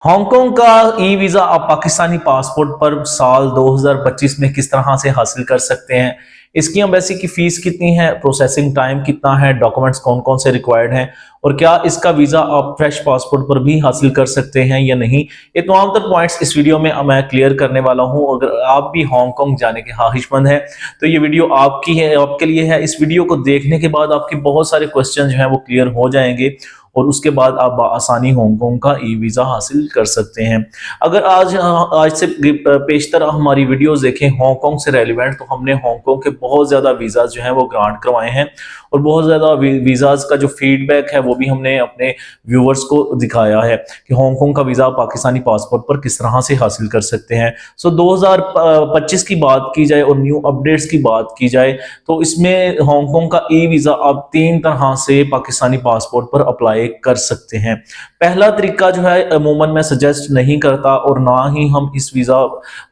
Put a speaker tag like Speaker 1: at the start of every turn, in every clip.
Speaker 1: Hong Kong का e visa आप Pakistani passport पर साल 2025 में किस तरह से हासिल कर सकते हैं। इसकी एम्बेसी की फीस कितनी है, प्रोसेसिंग टाइम कितना है, डॉक्यूमेंट्स कौन कौन से रिक्वायर्ड हैं और क्या इसका वीजा आप फ्रेश पासपोर्ट पर भी हासिल कर सकते हैं या नहीं। ये तमाम तर पॉइंट्स इस वीडियो में मैं क्लियर करने वाला हूं। अगर आप भी हांगकांग जाने के ख्वाहिशमंद हैं तो ये वीडियो आपकी है, आपके लिए है। इस वीडियो को देखने के बाद आपके बहुत सारे क्वेश्चन जो हैं वो क्लियर हो जाएंगे और उसके बाद आप आसानी हांगकांग का ई वीज़ा हासिल कर सकते हैं। अगर आज से पेशतर हमारी वीडियोस देखें हांगकांग से रेलिवेंट, तो हमने हांगकांग के बहुत ज़्यादा वीज़ा जो हैं वो ग्रांट करवाए हैं और बहुत ज़्यादा वीज़ाज़ का जो फीडबैक है वो भी हमने अपने व्यूवर्स को दिखाया है कि हांगकांग का वीज़ा पाकिस्तानी पासपोर्ट पर किस तरह से हासिल कर सकते हैं। 2025 की बात की जाए और न्यू अपडेट्स की बात की जाए तो इसमें हांगकांग का ई वीज़ा आप 3 तरह से पाकिस्तानी पासपोर्ट पर अप्लाई कर सकते हैं। पहला तरीका जो है अमूमन मैं सजेस्ट नहीं करता और ना ही हम इस वीज़ा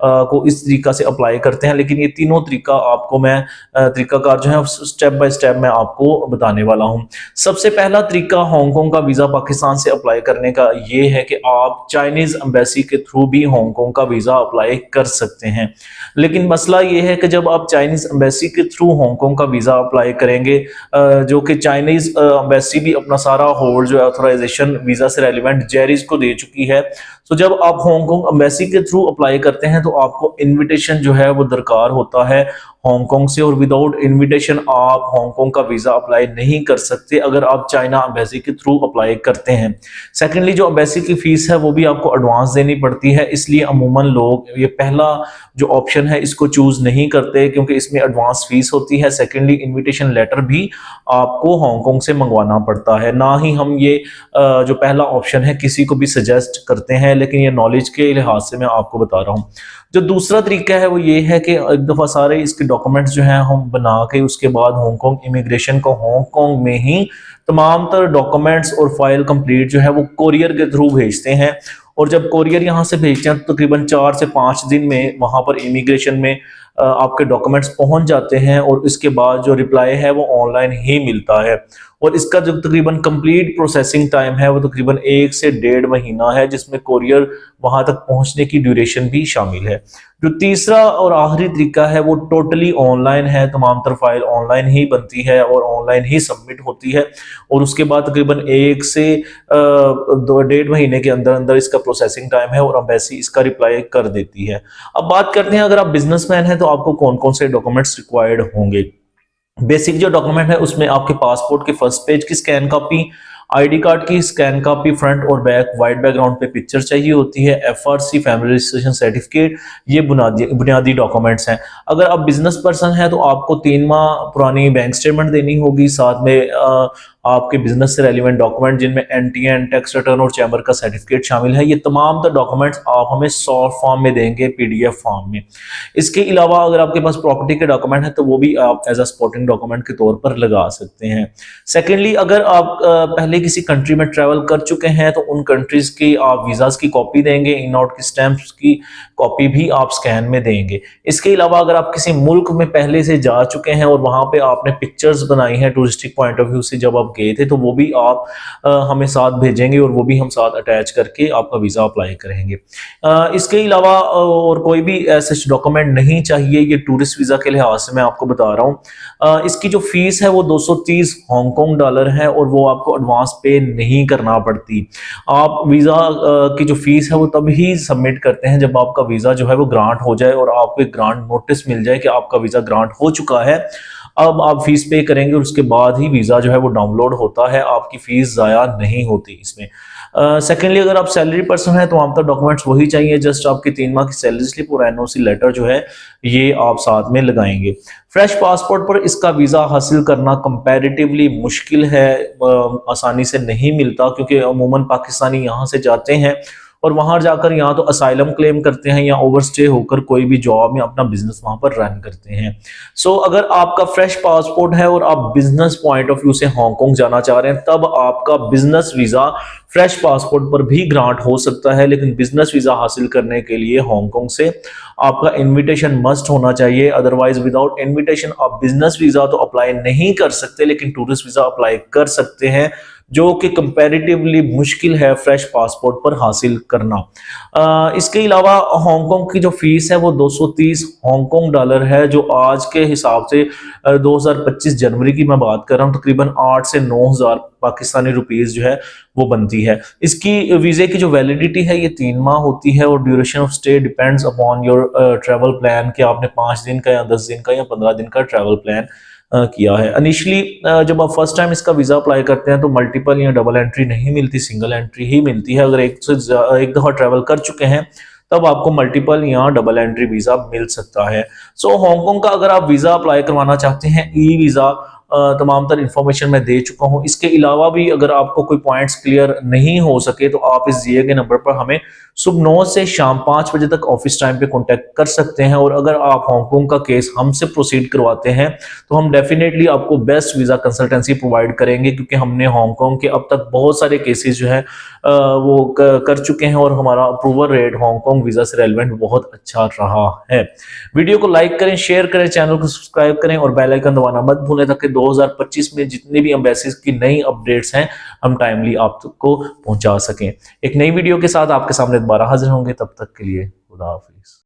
Speaker 1: को इस तरीका से अप्लाई करते हैं, लेकिन ये तीनों तरीका आपको मैं तरीकाकार जो है स्टेप बाय स्टेप मैं आपको बताने वाला हूं। सबसे पहला तरीका हांगकांग का वीज़ा पाकिस्तान से अप्लाई करने का ये है कि आप चाइनीज एम्बेसी के थ्रू भी हांगकांग का वीज़ा अप्लाई कर सकते हैं। लेकिन मसला ये है कि जब आप चाइनीज एम्बेसी के थ्रू हांगकांग का वीज़ा अप्लाई करेंगे, जो कि चाइनीज एम्बेसी भी अपना सारा होल्ड जो है ऑथराइजेशन वीज़ा से रेलिवेंट जेरिस को दे चुकी है। तो जब आप हांगकांग एम्बेसी के थ्रू अप्लाई करते हैं तो आपको इनविटेशन जो है वो दरकार होता है हांगकांग से, और विदाउट इनविटेशन आप हांगकांग का वीज़ा अप्लाई नहीं कर सकते अगर आप चाइना एम्बेसी के थ्रू अप्लाई करते हैं। सेकेंडली, जो एम्बेसी की फीस है वो भी आपको एडवांस देनी पड़ती है, इसलिए अमूमन लोग ये पहला जो ऑप्शन है इसको चूज नहीं करते क्योंकि इसमें एडवांस फीस होती है। सेकेंडली, इनविटेशन लेटर भी आपको हांगकांग से मंगवाना पड़ता है। ना ही हम ये जो पहला ऑप्शन है किसी को भी सजेस्ट करते हैं, लेकिन ये नॉलेज के लिहाज से मैं आपको बता रहा हूँ। जो दूसरा तरीका है वो ये है कि एक दफ़ा सारे इसके डॉक्यूमेंट्स जो हैं हम बना के उसके बाद हांगकांग इमिग्रेशन को हांगकांग में ही तमाम तर डॉक्यूमेंट्स और फाइल कंप्लीट जो है वो कोरियर के थ्रू भेजते हैं। और जब कोरियर यहाँ से भेजते हैं तो तकरीबन 4 से 5 दिन में वहाँ पर इमिग्रेशन में आपके डॉक्यूमेंट्स पहुँच जाते हैं और इसके बाद जो रिप्लाई है वो ऑनलाइन ही मिलता है। और इसका जो तकरीबन कंप्लीट प्रोसेसिंग टाइम है वो तकरीबन 1 से 1.5 महीना है, जिसमें कोरियर वहां तक पहुंचने की ड्यूरेशन भी शामिल है। जो तीसरा और आखिरी तरीका है वो टोटली ऑनलाइन है। तमाम तर फाइल ऑनलाइन ही बनती है और ऑनलाइन ही सबमिट होती है और उसके बाद तकरीबन 1 से 1.5 महीने के अंदर अंदर इसका प्रोसेसिंग टाइम है और एम्बेसी इसका रिप्लाई कर देती है। अब बात करते हैं, अगर आप बिजनेसमैन हैं तो आपको कौन कौन से डॉक्यूमेंट्स रिक्वायर्ड होंगे। बेसिक जो डॉक्यूमेंट है उसमें आपके पासपोर्ट के फर्स्ट पेज की स्कैन कॉपी, आईडी कार्ड की स्कैन कॉपी, फ्रंट और बैक वाइट बैकग्राउंड पे पिक्चर चाहिए होती है, एफआरसी फैमिली रजिस्ट्रेशन सर्टिफिकेट, ये बुनियादी बुनियादी डॉक्यूमेंट्स हैं। अगर आप बिजनेस पर्सन हैं तो आपको 3 माह पुरानी बैंक स्टेटमेंट देनी होगी, साथ में आपके बिजनेस से रेलिवेंट डॉक्यूमेंट जिनमें एनटीएन, टैक्स रिटर्न और चैम्बर का सर्टिफिकेट शामिल है। ये तमाम तो डॉक्यूमेंट्स आप हमें सॉफ्ट फॉर्म में देंगे, पीडीएफ फॉर्म में। इसके अलावा अगर आपके पास प्रॉपर्टी के डॉक्यूमेंट है तो वो भी आप एज अ सपोर्टिंग डॉक्यूमेंट के तौर पर लगा सकते हैं। सेकेंडली, अगर आप पहले किसी कंट्री में ट्रैवल कर चुके हैं तो उन कंट्रीज की आप वीजाज की कॉपी देंगे, इन आउट की स्टैंप्स की कॉपी भी आप स्कैन में देंगे। इसके अलावा अगर आप किसी मुल्क में पहले से जा चुके हैं और वहां पे आपने पिक्चर्स बनाई हैं टूरिस्टिक पॉइंट ऑफ व्यू से जब आप गए थे, तो वो भी आप हमें साथ भेजेंगे और वो भी हम साथ अटैच करके आपका वीजा अप्लाई करेंगे। इसके अलावा और कोई भी ऐसे डॉक्यूमेंट नहीं चाहिए, ये टूरिस्ट वीजा के लिहाज से मैं आपको बता रहा हूँ। इसकी जो फीस है वो 230 हांगकांग डॉलर है और वो आपको एडवांस पे नहीं करना पड़ती। आप वीजा की जो फीस है वो तभी सबमिट करते हैं जब आपका वीजा जो है वो ग्रांट हो जाए और आपको एक ग्रांट नोटिस मिल जाए कि आपका वीजा ग्रांट हो चुका है। अब आप फीस पे करेंगे और उसके बाद ही वीजा जो है वो डाउनलोड होता है, आपकी फीस जाया नहीं होती इसमें। सेकेंडली, अगर आप सैलरी पर्सन है तो आमतौर डॉक्यूमेंट्स वही चाहिए, जस्ट आपकी 3 माह की सैलरी स्लिप और एनओसी लेटर जो है ये आप साथ में लगाएंगे। फ्रेश पासपोर्ट पर इसका वीजा हासिल करना कंपैरेटिवली मुश्किल है, आसानी से नहीं मिलता क्योंकि अमूमन पाकिस्तानी यहाँ से जाते हैं और वहां जाकर या तो असाइलम क्लेम करते हैं या ओवरस्टे होकर कोई भी जॉब या अपना बिजनेस वहां पर रन करते हैं। सो अगर आपका फ्रेश पासपोर्ट है और आप बिजनेस पॉइंट ऑफ व्यू से हांगकांग जाना चाह रहे हैं तब आपका बिजनेस वीजा फ्रेश पासपोर्ट पर भी ग्रांट हो सकता है, लेकिन बिजनेस वीजा हासिल करने के लिए हांगकांग से आपका इनविटेशन मस्ट होना चाहिए। अदरवाइज विदाउट इनविटेशन आप बिजनेस वीजा तो अप्लाई नहीं कर सकते, लेकिन टूरिस्ट वीजा अप्लाई कर सकते हैं। जो कि कंपैरेटिवली मुश्किल है फ्रेश पासपोर्ट पर हासिल करना। इसके अलावा हांगकांग की जो फीस है वो 230 हांगकांग डॉलर है, जो आज के हिसाब से 2025 जनवरी की मैं बात कर रहा हूँ, तकरीबन 8 से 9 हज़ार पाकिस्तानी रुपीस जो है वो बनती है। इसकी वीजे की जो वैलिडिटी है ये 3 माह होती है और duration of stay depends upon your travel plan, कि आपने 5 दिन का या 10 दिन का या 15 दिन का ट्रैवल प्लान किया है। इनिशियली जब आप फर्स्ट टाइम इसका वीजा अप्लाई करते हैं तो मल्टीपल या डबल एंट्री नहीं मिलती, सिंगल एंट्री ही मिलती है। अगर एक दफा ट्रैवल कर चुके हैं तब आपको मल्टीपल या डबल एंट्री वीजा मिल सकता है। सो हांगकांग का अगर आप वीजा अप्लाई करवाना चाहते हैं, ई वीजा, तमाम तर इंफॉर्मेशन मैं दे चुका हूं। इसके अलावा भी अगर आपको कोई पॉइंट्स क्लियर नहीं हो सके तो आप इस दिए गए नंबर पर हमें सुबह 9 से शाम 5 बजे तक ऑफिस टाइम पे कांटेक्ट कर सकते हैं। और अगर आप हांगकांग का केस हमसे प्रोसीड करवाते हैं तो हम डेफिनेटली आपको बेस्ट वीजा कंसल्टेंसी प्रोवाइड करेंगे, क्योंकि हमने हांगकांग के अब तक बहुत सारे केसेस जो है वो कर चुके हैं और हमारा अप्रूवल रेट हांगकांग वीजा से रेलेवेंट बहुत अच्छा रहा है। वीडियो को लाइक करें, शेयर करें, चैनल को सब्सक्राइब करें और बेल आइकन दबाना मत भूलें, ताकि 2025 में जितनी भी एम्बेसीज की नई अपडेट्स हैं हम टाइमली आप तक को पहुंचा सकें। एक नई वीडियो के साथ आपके सामने दोबारा हाजिर होंगे, तब तक के लिए खुदा हाफिज।